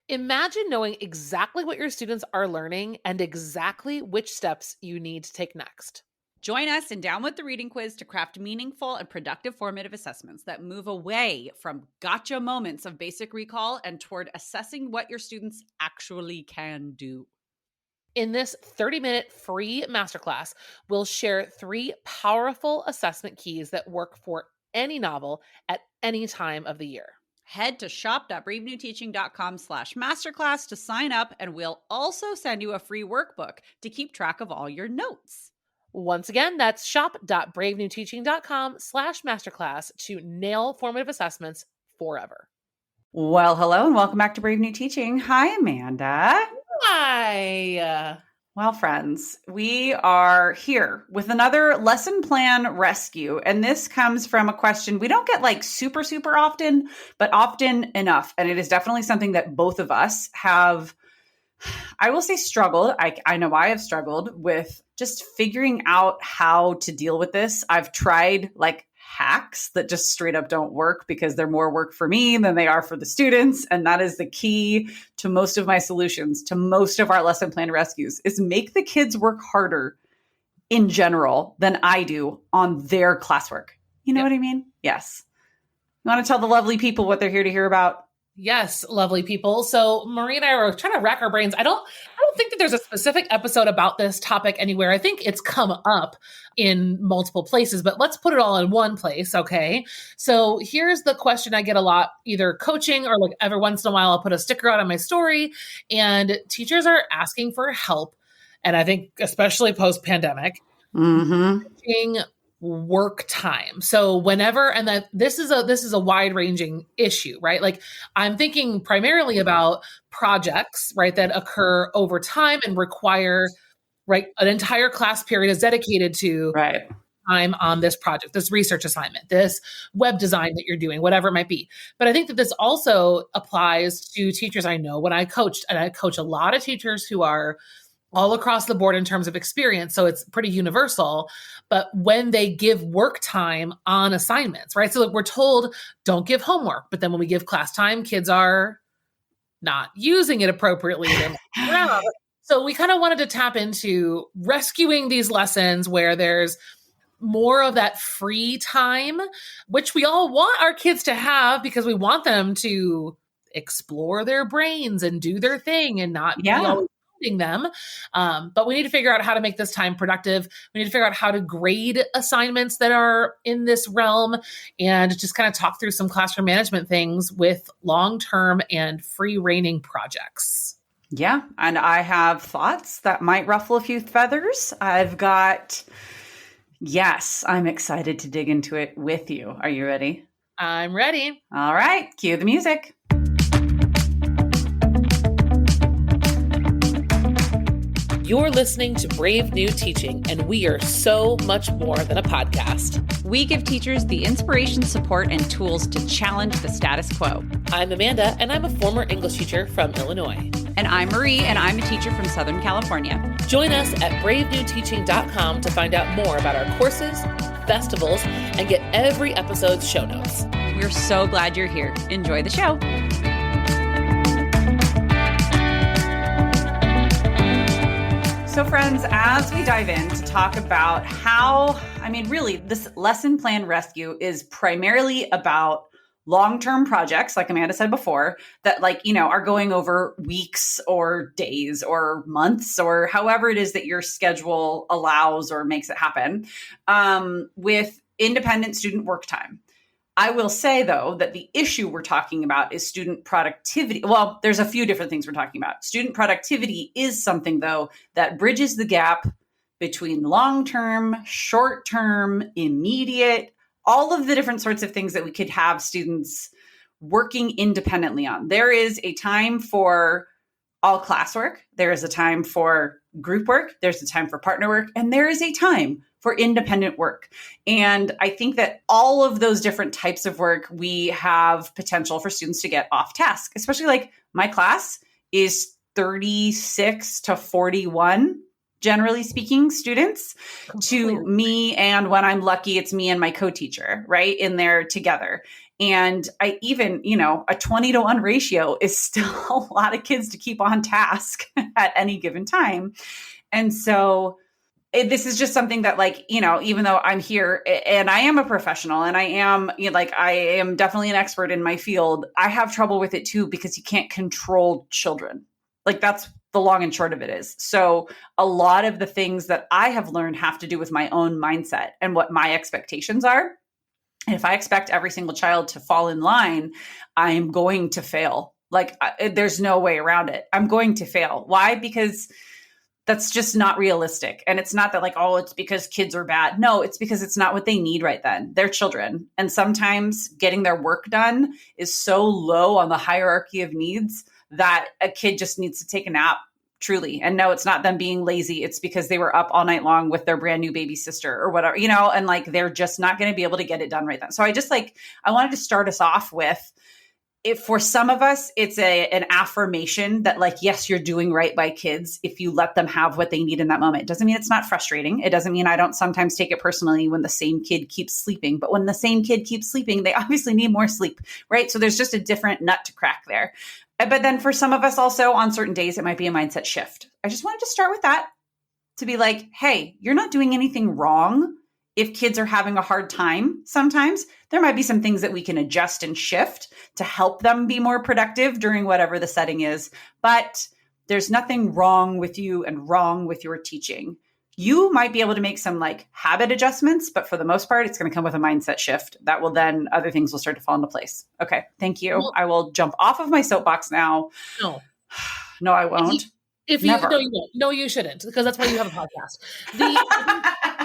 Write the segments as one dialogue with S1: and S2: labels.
S1: Imagine knowing exactly what your students are learning and exactly which steps you need to take next.
S2: Join us in Down with the Reading Quiz to craft meaningful and productive formative assessments that move away from gotcha moments of basic recall and toward assessing what your students actually can do.
S1: In this 30-minute free masterclass, we'll share 3 powerful assessment keys that work for any novel at any time of the year.
S2: Head to shop.bravenewteaching.com/masterclass to sign up, and we'll also send you a free workbook to keep track of all your notes.
S1: Once again, that's shop.bravenewteaching.com/masterclass to nail formative assessments forever.
S3: Well, hello and welcome back to Brave New Teaching. Hi, Amanda.
S1: Hi.
S3: Well, friends, we are here with another lesson plan rescue. And this comes from a question we don't get like super often, but often enough. And it is definitely something that both of us have, I will say, struggled. I know I have struggled with just figuring out how to deal with this. I've tried like hacks that just straight up don't work because they're more work for me than they are for the students. And that is the key to most of my solutions, to most of our lesson plan rescues, is make the kids work harder in general than I do on their classwork. You know what I mean? Yes. You want to tell the lovely people what they're here to hear about?
S1: Yes, lovely people. So Marie and I were trying to rack our brains. I don't think that there's a specific episode about this topic anywhere. I think it's come up in multiple places, but let's put it all in one place, okay? So here's the question I get a lot, either coaching or like every once in a while I'll put a sticker out on my story, and teachers are asking for help. And I think especially post-pandemic, teaching work time. So whenever, and that this is a wide ranging issue, right? Like I'm thinking primarily about projects, right, that occur over time and require, right, an entire class period is dedicated to time on this project, this research assignment, this web design that you're doing, whatever it might be. But I think that this also applies to teachers I know when I coached, and I coach a lot of teachers who are all across the board in terms of experience. So it's pretty universal. But when they give work time on assignments, right? So we're told don't give homework. But then when we give class time, kids are not using it appropriately. So we kind of wanted to tap into rescuing these lessons where there's more of that free time, which we all want our kids to have because we want them to explore their brains and do their thing and not be always them. But we need to figure out how to make this time productive. We need to figure out how to grade assignments that are in this realm and just kind of talk through some classroom management things with long-term and free-reigning projects.
S3: Yeah. And I have thoughts that might ruffle a few feathers. I'm excited to dig into it with you. Are you ready?
S1: I'm ready.
S3: All right. Cue the music.
S1: You're listening to Brave New Teaching, and we are so much more than a podcast.
S2: We give teachers the inspiration, support, and tools to challenge the status quo.
S1: I'm Amanda, and I'm a former English teacher from Illinois.
S2: And I'm Marie, and I'm a teacher from Southern California.
S1: Join us at bravenewteaching.com to find out more about our courses, festivals, and get every episode's show notes.
S2: We're so glad you're here. Enjoy the show.
S3: So friends, as we dive in to talk about really this lesson plan rescue is primarily about long-term projects, like Amanda said before, that are going over weeks or days or months or however it is that your schedule allows or makes it happen, with independent student work time. I will say, though, that the issue we're talking about is student productivity. Well, there's a few different things we're talking about. Student productivity is something, though, that bridges the gap between long-term, short-term, immediate, all of the different sorts of things that we could have students working independently on. There is a time for all classwork. There is a time for group work. There's a time for partner work. And there is a time for independent work. And I think that all of those different types of work, we have potential for students to get off task, especially like my class is 36 to 41, generally speaking, students to me. And when I'm lucky, it's me and my co-teacher, right, in there together. And I even, a 20-1 ratio is still a lot of kids to keep on task at any given time. And so this is just something that even though I'm here and I am a professional and I am I am definitely an expert in my field, I have trouble with it too, because you can't control children. That's the long and short of it is. So a lot of the things that I have learned have to do with my own mindset and what my expectations are. And if I expect every single child to fall in line, I'm going to fail. There's no way around it. I'm going to fail. Why? Because that's just not realistic. And it's not that it's because kids are bad. No, it's because it's not what they need right then. They're children. And sometimes getting their work done is so low on the hierarchy of needs that a kid just needs to take a nap, truly. And no, it's not them being lazy. It's because they were up all night long with their brand new baby sister or whatever, and they're just not going to be able to get it done right then. So I wanted to start us off with, if for some of us, it's an affirmation that yes, you're doing right by kids if you let them have what they need in that moment. It doesn't mean it's not frustrating. It doesn't mean I don't sometimes take it personally when the same kid keeps sleeping. But when the same kid keeps sleeping, they obviously need more sleep, right? So there's just a different nut to crack there. But then for some of us also on certain days, it might be a mindset shift. I just wanted to start with that, to be hey, you're not doing anything wrong. If kids are having a hard time, sometimes there might be some things that we can adjust and shift to help them be more productive during whatever the setting is. But there's nothing wrong with you and wrong with your teaching. You might be able to make some habit adjustments, but for the most part, it's going to come with a mindset shift that will then other things will start to fall into place. Okay. Thank you. Well, I will jump off of my soapbox now.
S1: No,
S3: no, I won't.
S1: If you no, you won't. No, you shouldn't, because that's why you have a podcast.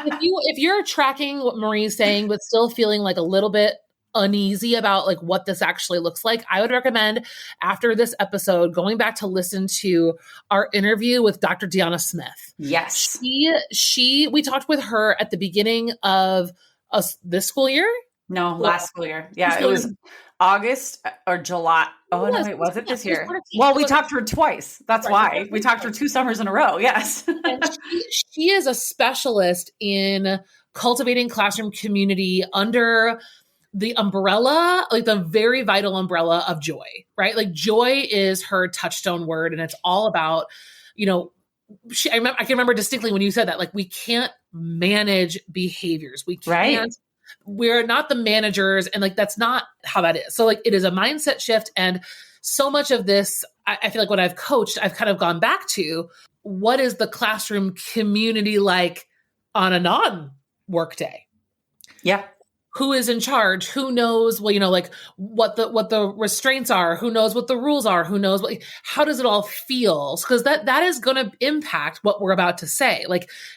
S1: If you're tracking what Marie's saying, but still feeling a little bit uneasy about what this actually looks like, I would recommend after this episode going back to listen to our interview with Dr. Deanna Smith.
S3: Yes,
S1: we talked with her at the beginning of this school year.
S3: No, last school year. Yeah, it was August or July. Oh, no, wait, was it this year? Well, we talked to her twice. That's why. We talked to her 2 summers in a row. Yes.
S1: And she is a specialist in cultivating classroom community under the umbrella, the very vital umbrella of joy, right? Joy is her touchstone word. And it's all about, I can remember distinctly when you said that, we can't manage behaviors. We can't. Right. We're not the managers, and that's not how that is. So it is a mindset shift. And so much of this, I feel when I've coached, I've kind of gone back to what is the classroom community like on a non-work day?
S3: Yeah.
S1: Who is in charge? Who knows, what the restraints are? Who knows what the rules are? Who knows how does it all feel? Because that is going to impact what we're about to say.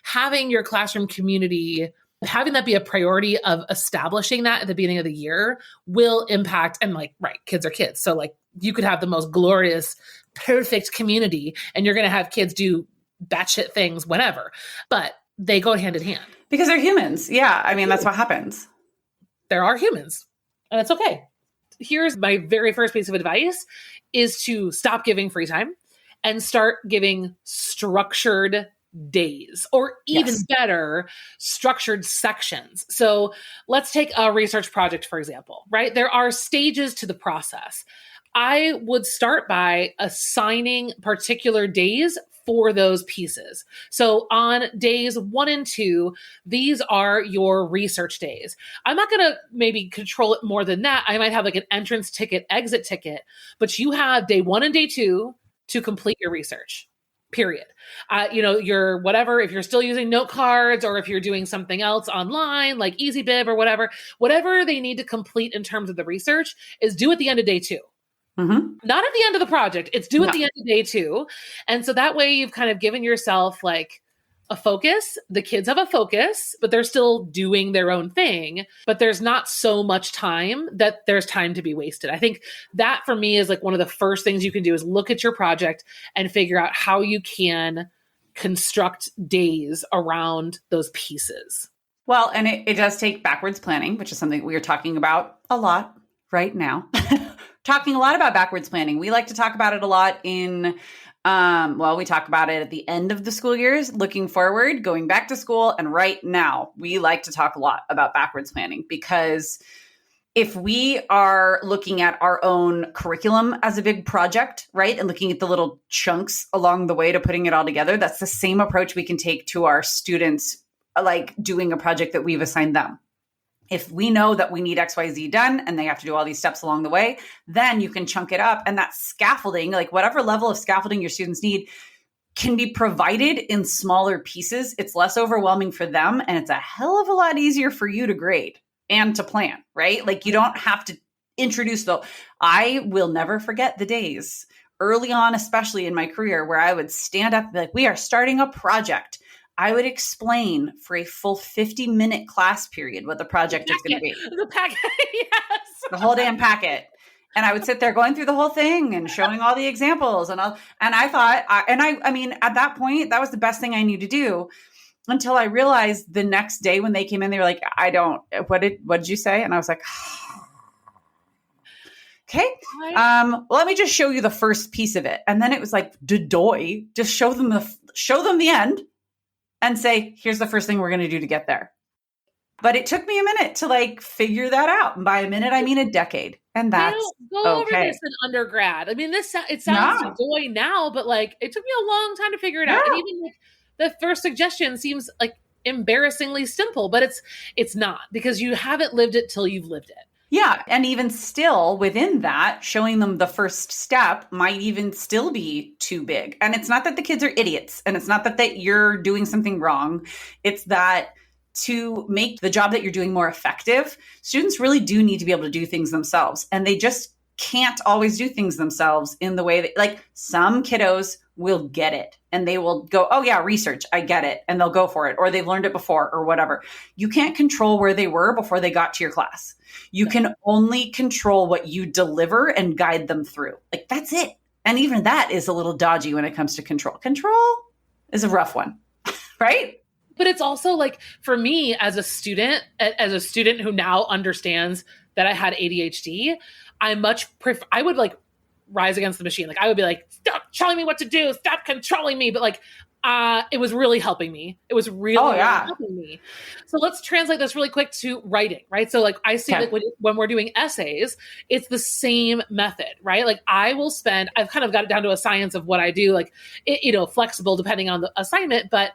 S1: Having your classroom community, having that be a priority of establishing that at the beginning of the year will impact, and kids are kids. So you could have the most glorious, perfect community and you're going to have kids do batshit things whenever, but they go hand in hand.
S3: Because they're humans. Yeah. I mean, that's what happens.
S1: There are humans and it's okay. Here's my very first piece of advice is to stop giving free time and start giving structured days, or even better, structured sections. So let's take a research project, for example, right? There are stages to the process. I would start by assigning particular days for those pieces. So on days 1 and 2, these are your research days. I'm not going to maybe control it more than that. I might have an entrance ticket, exit ticket, but you have day 1 and day 2 to complete your research. Period. Your whatever, if you're still using note cards or if you're doing something else online, like EasyBib or whatever they need to complete in terms of the research is due at the end of day 2. Mm-hmm. Not at the end of the project. It's due at the end of day 2. And so that way you've kind of given yourself a focus. The kids have a focus, but they're still doing their own thing, but there's not so much time that there's time to be wasted. I think that for me is one of the first things you can do is look at your project and figure out how you can construct days around those pieces.
S3: Well, and it does take backwards planning, which is something we are talking about a lot right now. Talking a lot about backwards planning. We like to talk about it a lot in we talk about it at the end of the school years, looking forward, going back to school. And right now, we like to talk a lot about backwards planning because if we are looking at our own curriculum as a big project, right, and looking at the little chunks along the way to putting it all together, that's the same approach we can take to our students, like doing a project that we've assigned them. If we know that we need XYZ done and they have to do all these steps along the way, then you can chunk it up. And that scaffolding, like whatever level of scaffolding your students need, can be provided in smaller pieces. It's less overwhelming for them, and it's a hell of a lot easier for you to grade and to plan, right? Like you don't have to introduce I will never forget the days early on, especially in my career, where I would stand up and be like, we are starting a project. I would explain for a full 50-minute class period what the project is going to be.
S1: The packet, yes.
S3: The whole damn packet. And I would sit there going through the whole thing and showing all the examples. And I thought, I mean, at that point, that was the best thing I knew to do, until I realized the next day when they came in, they were like, what did you say? And I was like, okay, let me just show you the first piece of it. And then it was like, just show them the end and say, here's the first thing we're going to do to get there. But it took me a minute to like figure that out. And by a minute, I mean a decade. And that's
S1: go over this in undergrad. I mean, it sounds joy now, but like it took me a long time to figure it out. And even like the first suggestion seems like embarrassingly simple, but it's not, because you haven't lived it till you've lived it.
S3: Yeah. And even still within that, showing them the first step might even still be too big. And it's not that the kids are idiots, and it's not that you're doing something wrong. It's that to make the job that you're doing more effective, students really do need to be able to do things themselves. And they just can't always do things themselves in the way that, like, some kiddos will get it and they will go, oh yeah, research, I get it. And they'll go for it, or they've learned it before or whatever. You can't control where they were before they got to your class. You can only control what you deliver and guide them through. Like, that's it. And even that is a little dodgy when it comes to control. Control is a rough one, right?
S1: But it's also like, for me as a student who now understands that I had ADHD, I would like rise against the machine. Like I would be like, stop telling me what to do, stop controlling me. But like, it was really helping me. It was really helping me. So let's translate this really quick to writing, right? So like I see like when we're doing essays, it's the same method, right? Like I've kind of got it down to a science of what I do, like, flexible depending on the assignment, but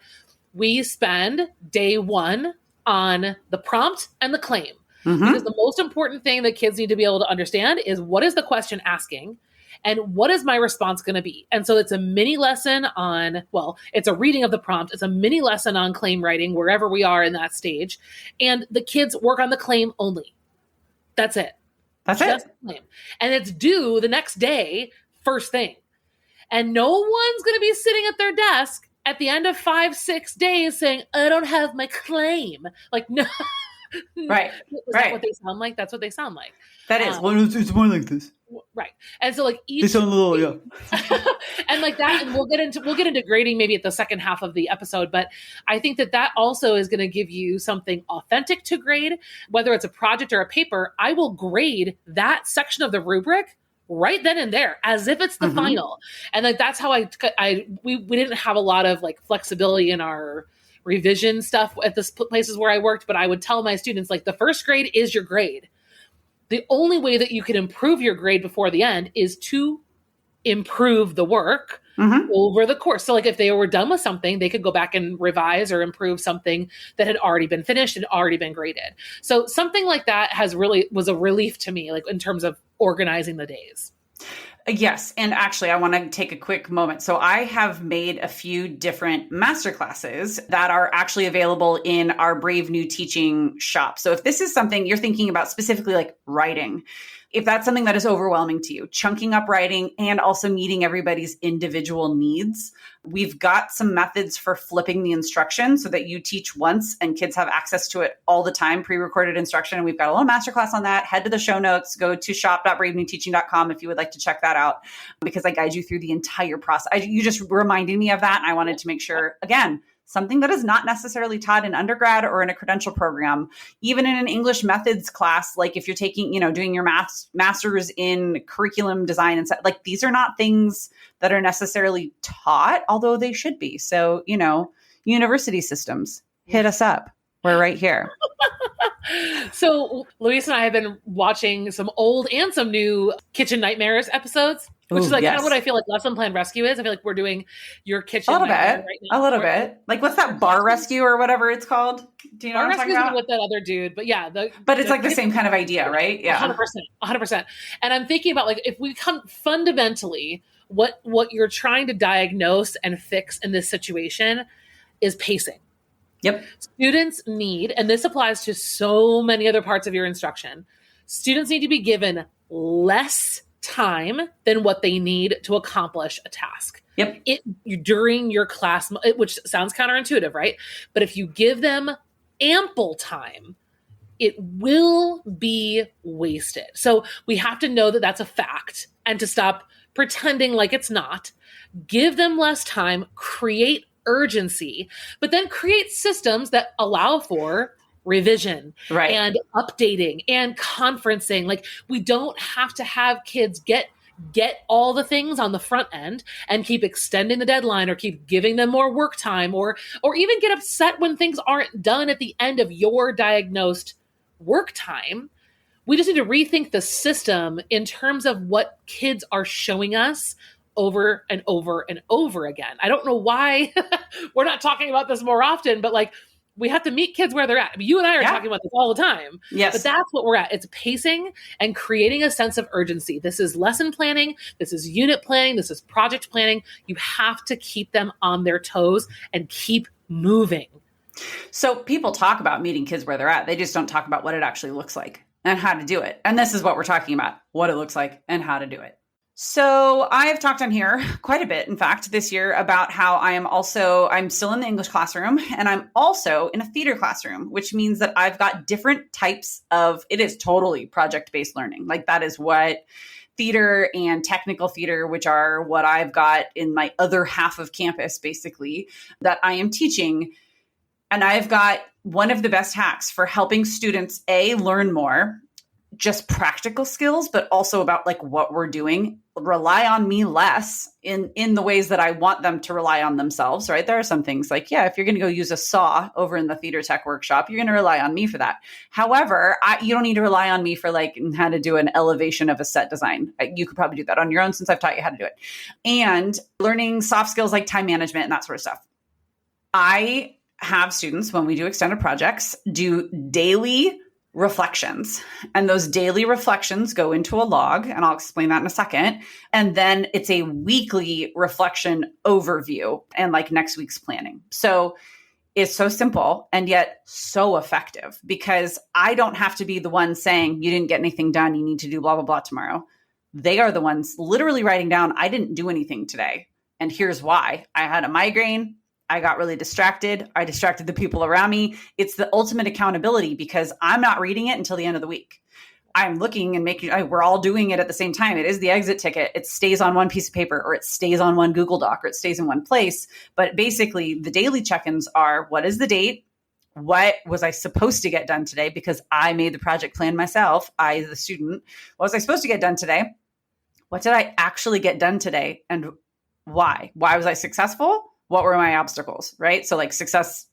S1: we spend day one on the prompt and the claim. Mm-hmm. Because the most important thing that kids need to be able to understand is, what is the question asking and what is my response going to be? And so it's a mini lesson it's a reading of the prompt. It's a mini lesson on claim writing, wherever we are in that stage. And the kids work on the claim only. That's it.
S3: That's just it.
S1: Claim. And it's due the next day, first thing. And no one's going to be sitting at their desk at the end of 5-6 days saying, I don't have my claim. Like, no.
S3: Right.
S1: Is that what they sound like? That's what they sound like.
S3: That is.
S4: It's more like this.
S1: Right. And so like
S4: they sound a little, yeah.
S1: And like that, and we'll get into grading maybe at the second half of the episode, but I think that also is going to give you something authentic to grade, whether it's a project or a paper. I will grade that section of the rubric right then and there, as if it's the final. And like, that's how we didn't have a lot of like flexibility in our revision stuff at the places where I worked, but I would tell my students, like, the first grade is your grade. The only way that you can improve your grade before the end is to improve the work over the course. So like if they were done with something, they could go back and revise or improve something that had already been finished and already been graded. So something like that was a relief to me, like in terms of organizing the days.
S3: Yes. And actually, I want to take a quick moment. So I have made a few different masterclasses that are actually available in our Brave New Teaching shop. So if this is something you're thinking about specifically, like writing, if that's something that is overwhelming to you, chunking up writing and also meeting everybody's individual needs, we've got some methods for flipping the instruction so that you teach once and kids have access to it all the time, pre-recorded instruction. And we've got a little masterclass on that. Head to the show notes, go to shop.bravenewteaching.com if you would like to check that out, because I guide you through the entire process. You just reminded me of that. And I wanted to make sure, again, something that is not necessarily taught in undergrad or in a credential program, even in an English methods class, like if you're taking, doing your master's in curriculum design and stuff, like these are not things that are necessarily taught, although they should be. So, university systems, hit us up. We're right here.
S1: So Luis and I have been watching some old and some new Kitchen Nightmares episodes, which is like kind of what I feel like Lesson Plan Rescue is. I feel like we're doing your kitchen
S3: a little
S1: nightmare
S3: bit,
S1: right now.
S3: a little bit. Like what's that, bar rescue or whatever it's called? Do you know what I'm talking about?
S1: With that other dude, but yeah,
S3: but it's like the same kind of idea, right? Yeah,
S1: 100%. And I'm thinking about like if we come fundamentally, what you're trying to diagnose and fix in this situation is pacing.
S3: Yep.
S1: Students need, and this applies to so many other parts of your instruction, students need to be given less time than what they need to accomplish a task.
S3: Yep.
S1: During your class, which sounds counterintuitive, right? But if you give them ample time, it will be wasted. So we have to know that that's a fact and to stop pretending like it's not. Give them less time, create urgency, but then create systems that allow for revision and updating and conferencing. Like we don't have to have kids get all the things on the front end and keep extending the deadline or keep giving them more work time or even get upset when things aren't done at the end of your diagnosed work time. We just need to rethink the system in terms of what kids are showing us over and over and over again. I don't know why we're not talking about this more often, but like we have to meet kids where they're at. I mean, you and I are talking about this all the time.
S3: Yes.
S1: But that's what we're at. It's pacing and creating a sense of urgency. This is lesson planning. This is unit planning. This is project planning. You have to keep them on their toes and keep moving.
S3: So people talk about meeting kids where they're at. They just don't talk about what it actually looks like and how to do it. And this is what we're talking about, what it looks like and how to do it. So I have talked on here quite a bit, in fact, this year about how I'm still in the English classroom and I'm also in a theater classroom, which means that I've got different types of, it is totally project-based learning. Like that is what theater and technical theater, which are what I've got in my other half of campus, basically, that I am teaching. And I've got one of the best hacks for helping students, learn more, just practical skills, but also about like what we're doing, rely on me less in the ways that I want them to rely on themselves, right? There are some things like, if you're going to go use a saw over in the theater tech workshop, you're going to rely on me for that. However, you don't need to rely on me for like how to do an elevation of a set design. You could probably do that on your own since I've taught you how to do it. And learning soft skills like time management and that sort of stuff. I have students, when we do extended projects, do daily reflections. And those daily reflections go into a log, and I'll explain that in a second. And then it's a weekly reflection overview and like next week's planning. So it's so simple and yet so effective because I don't have to be the one saying, you didn't get anything done, you need to do blah, blah, blah tomorrow. They are the ones literally writing down, I didn't do anything today. And here's why. I had a migraine. I got really distracted. I distracted the people around me. It's the ultimate accountability because I'm not reading it until the end of the week. I'm looking and we're all doing it at the same time. It is the exit ticket. It stays on one piece of paper or it stays on one Google Doc or it stays in one place. But basically the daily check-ins are, what is the date? What was I supposed to get done today? Because I made the project plan myself. I, the student, what was I supposed to get done today? What did I actually get done today? And why? Why was I successful? What were my obstacles, right? So like success,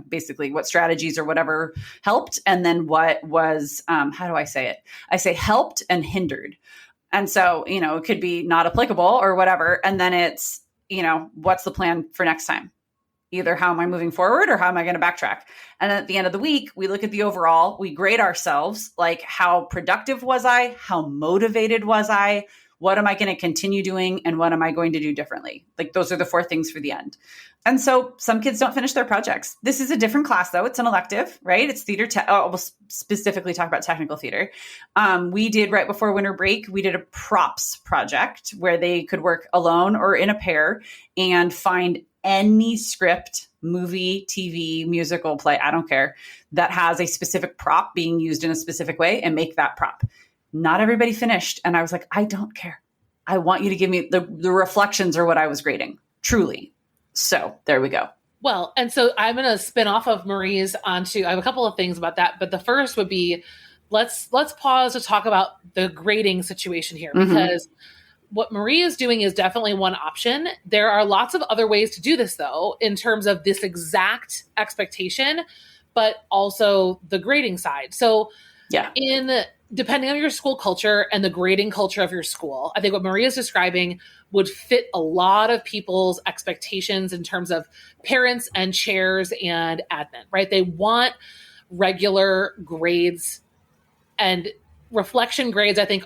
S3: basically what strategies or whatever helped. And then what was, how do I say it? I say helped and hindered. And so, it could be not applicable or whatever. And then it's, what's the plan for next time? Either how am I moving forward or how am I going to backtrack? And then at the end of the week, we look at the overall, we grade ourselves, like how productive was I? How motivated was I? What am I going to continue doing? And what am I going to do differently? Like those are the 4 things for the end. And so some kids don't finish their projects. This is a different class though. It's an elective, right? It's theater. We'll specifically talk about technical theater. We did right before winter break, we did a props project where they could work alone or in a pair and find any script, movie, TV, musical, play, I don't care, that has a specific prop being used in a specific way and make that prop. Not everybody finished. And I was like, I don't care. I want you to give me the reflections are what I was grading, truly. So there we go.
S1: Well, and so I'm going to spin off of Marie's onto, I have a couple of things about that, but the first would be, let's pause to talk about the grading situation here, because what Marie is doing is definitely one option. There are lots of other ways to do this though, in terms of this exact expectation. but also the grading side. So
S3: Yeah.
S1: depending on your school culture and the grading culture of your school, I think what Maria's describing would fit a lot of people's expectations in terms of parents and chairs and admin, right? They want regular grades, and reflection grades, I think,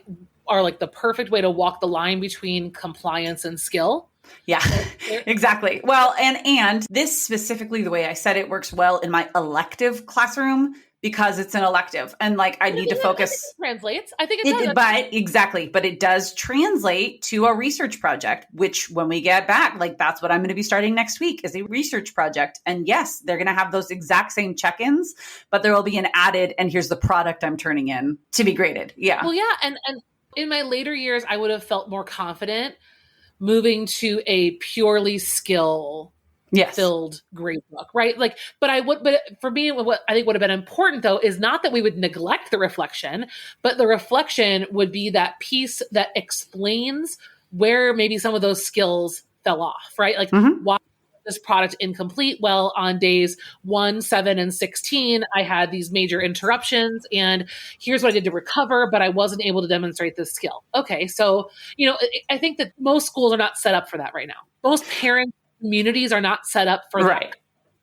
S1: are like the perfect way to walk the line between compliance and skill.
S3: Yeah, exactly. Well, and this specifically, the way I said it works well in my elective classroom because it's an elective and like I need to focus.
S1: Translates. I think it does.
S3: But it does translate to a research project, which when we get back, like that's what I'm going to be starting next week is a research project. And yes, they're going to have those exact same check-ins, but there will be an added, and here's the product I'm turning in to be graded. Yeah.
S1: Well, yeah. And in my later years, I would have felt more confident moving to a purely skill filled grade book, right? Like, but for me, what I think would have been important though, is not that we would neglect the reflection, but the reflection would be that piece that explains where maybe some of those skills fell off, right? Like why this product incomplete? Well, on days 1, 7, and 16, I had these major interruptions and here's what I did to recover, but I wasn't able to demonstrate this skill. Okay. So, I think that most schools are not set up for that right now. Most parent communities are not set up for that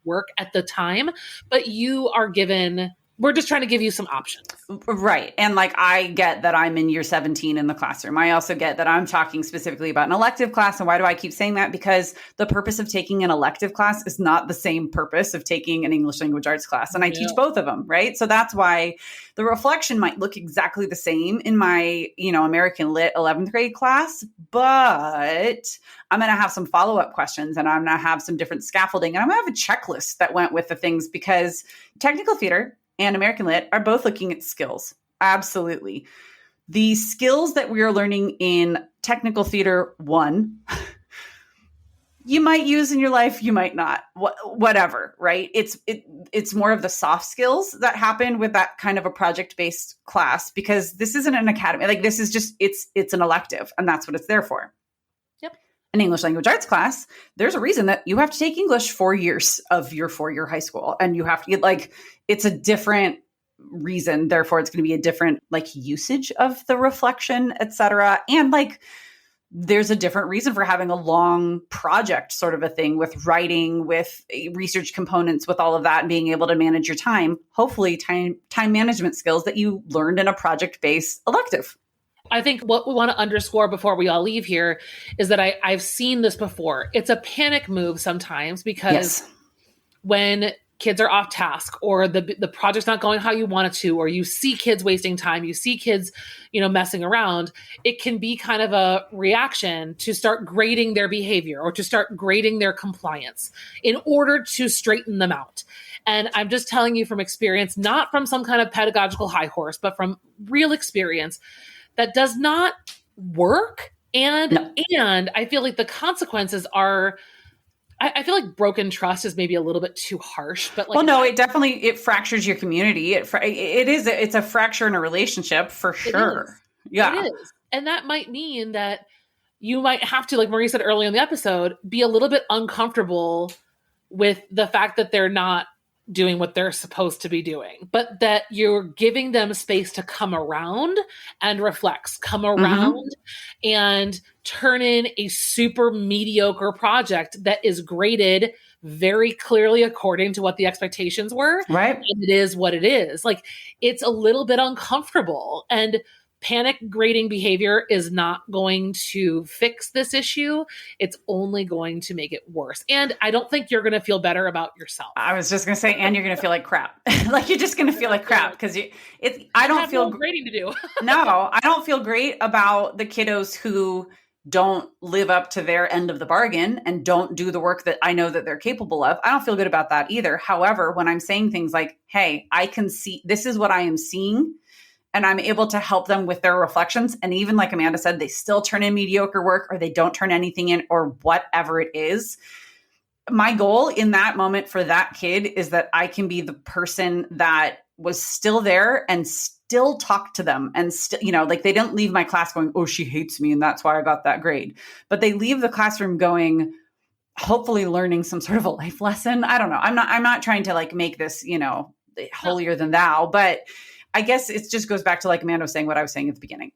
S1: work at the time, but we're just trying to give you some options.
S3: Right. And like, I get that I'm in year 17 in the classroom. I also get that I'm talking specifically about an elective class. And why do I keep saying that? Because the purpose of taking an elective class is not the same purpose of taking an English language arts class. And I teach both of them, right? So that's why the reflection might look exactly the same in my, American Lit 11th grade class, but I'm going to have some follow-up questions and I'm going to have some different scaffolding. And I'm going to have a checklist that went with the things because technical theater and American Lit are both looking at skills. Absolutely. The skills that we are learning in Technical Theater 1, you might use in your life, you might not, whatever, right? It's more of the soft skills that happen with that kind of a project-based class because this isn't an academy. Like this is just, it's an elective and that's what it's there for.
S1: Yep.
S3: An English language arts class, there's a reason that you have to take English 4 years of your 4-year high school and you have to get it's a different reason. Therefore, it's going to be a different usage of the reflection, et cetera. And there's a different reason for having a long project sort of a thing with writing, with research components, with all of that and being able to manage your time, hopefully time management skills that you learned in a project-based elective.
S1: I think what we want to underscore before we all leave here is that I've seen this before. It's a panic move sometimes because when kids are off task or the project's not going how you want it to, or you see kids wasting time, you see kids, messing around, it can be kind of a reaction to start grading their behavior or to start grading their compliance in order to straighten them out. And I'm just telling you from experience, not from some kind of pedagogical high horse, but from real experience, that does not work. And I feel like the consequences are, I feel like broken trust is maybe a little bit too harsh, but
S3: it fractures your community. It's a fracture in a relationship for sure. Yeah.
S1: It is. And that might mean that you might have to, like Marie said earlier in the episode, be a little bit uncomfortable with the fact that they're not doing what they're supposed to be doing, but that you're giving them space to come around and reflect, come around and turn in a super mediocre project that is graded very clearly according to what the expectations were.
S3: Right.
S1: And it is what it is. It's a little bit uncomfortable, and panic grading behavior is not going to fix this issue. It's only going to make it worse. And I don't think you're going to feel better about yourself.
S3: I was just going to say, and you're going to feel like crap. You're just going to feel like crap because I don't feel
S1: grading to do.
S3: No, I don't feel great about the kiddos who don't live up to their end of the bargain and don't do the work that I know that they're capable of. I don't feel good about that either. However, when I'm saying things like, hey, I can see, this is what I am seeing, and I'm able to help them with their reflections. And even like Amanda said, they still turn in mediocre work or they don't turn anything in or whatever it is. My goal in that moment for that kid is that I can be the person that was still there and still talk to them. And still, they don't leave my class going, oh, she hates me and that's why I got that grade. But they leave the classroom going, hopefully learning some sort of a life lesson. I don't know. I'm not trying to make this, holier than thou. But I guess it just goes back to, like Amanda was saying, what I was saying at the beginning.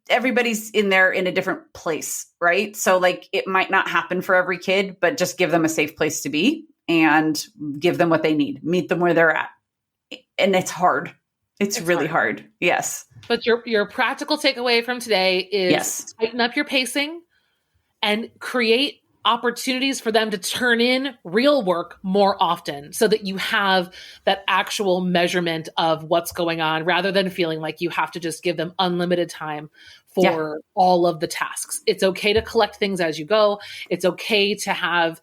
S3: Everybody's in there in a different place, right? So like it might not happen for every kid, but just give them a safe place to be and give them what they need. Meet them where they're at. And it's hard. It's really hard. Yes.
S1: But your practical takeaway from today is tighten up your pacing and create opportunities for them to turn in real work more often so that you have that actual measurement of what's going on rather than feeling like you have to just give them unlimited time for all of the tasks. It's okay to collect things as you go. It's okay to have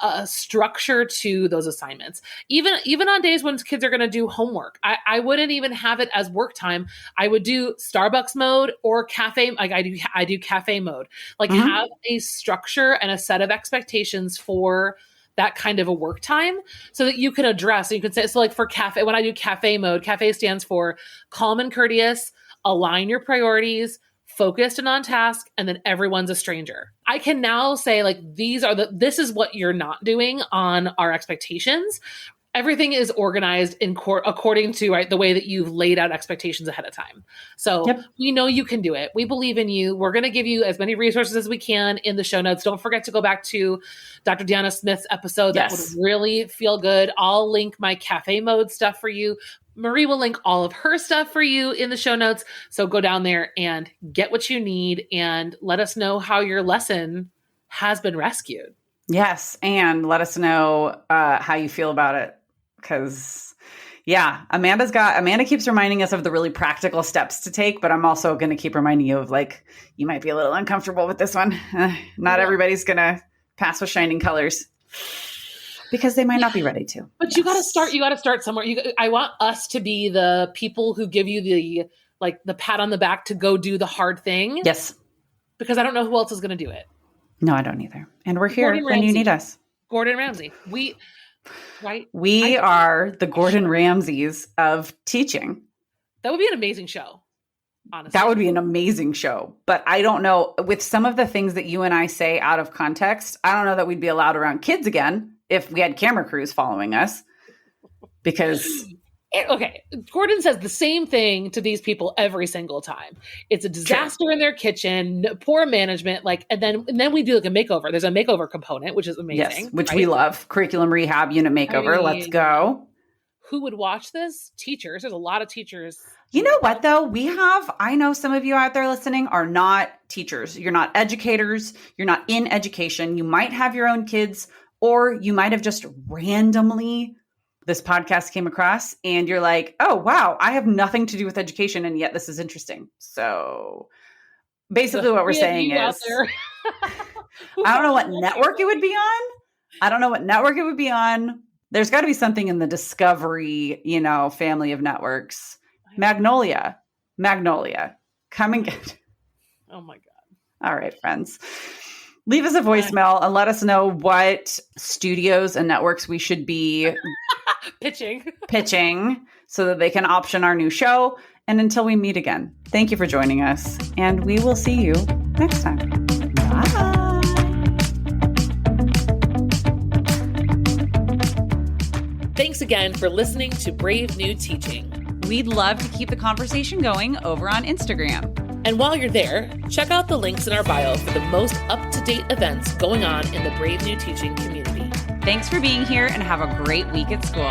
S1: a structure to those assignments. Even on days when kids are going to do homework, I wouldn't even have it as work time. I would do Starbucks mode or cafe. Like I do cafe mode, like have a structure and a set of expectations for that kind of a work time so that you can address, so you could say, so like for cafe, when I do cafe mode, cafe stands for calm and courteous, align your priorities, focused and on task, and then everyone's a stranger. I can now say like, this is what you're not doing on our expectations. Everything is organized according to the way that you've laid out expectations ahead of time. So we know you can do it. We believe in you. We're going to give you as many resources as we can in the show notes. Don't forget to go back to Dr. Deanna Smith's episode. That would really feel good. I'll link my cafe mode stuff for you. Marie will link all of her stuff for you in the show notes. So go down there and get what you need and let us know how your lesson has been rescued.
S3: Yes. And let us know how you feel about it. Because Amanda keeps reminding us of the really practical steps to take, but I'm also going to keep reminding you of like, you might be a little uncomfortable with this one. Not everybody's going to pass with shining colors. Because they might not be ready to.
S1: But you got to start somewhere. I want us to be the people who give you the pat on the back to go do the hard thing.
S3: Yes.
S1: Because I don't know who else is going to do it.
S3: No, I don't either. And we're here when you need us.
S1: Gordon Ramsay. We
S3: are the Gordon Ramsays of teaching.
S1: That would be an amazing show. Honestly.
S3: That would be an amazing show. But I don't know, with some of the things that you and I say out of context, I don't know that we'd be allowed around kids again if we had camera crews following us, because
S1: Gordon says the same thing to these people every single time. It's a disaster in their kitchen, poor management, and then we do like a makeover. There's a makeover component, which is amazing.
S3: Yes, which we love. Curriculum rehab, unit makeover. Let's go.
S1: Who would watch this? Teachers. There's a lot of teachers.
S3: You know what, though? I know some of you out there listening are not teachers. You're not educators. You're not in education. You might have your own kids, or you might have just randomly, this podcast came across and you're like, oh, wow, I have nothing to do with education. And yet this is interesting. So basically what we're saying is, I don't know what network it would be on. There's got to be something in the Discovery, family of networks. Magnolia. Come and get.
S1: Oh my God.
S3: All right, friends. Leave us a voicemail and let us know what studios and networks we should be pitching so that they can option our new show. And until we meet again, thank you for joining us. And we will see you next time. Bye.
S1: Thanks again for listening to Brave New Teaching.
S2: We'd love to keep the conversation going over on Instagram.
S1: And while you're there, check out the links in our bio for the most up-to-date events going on in the Brave New Teaching community.
S2: Thanks for being here and have a great week at school.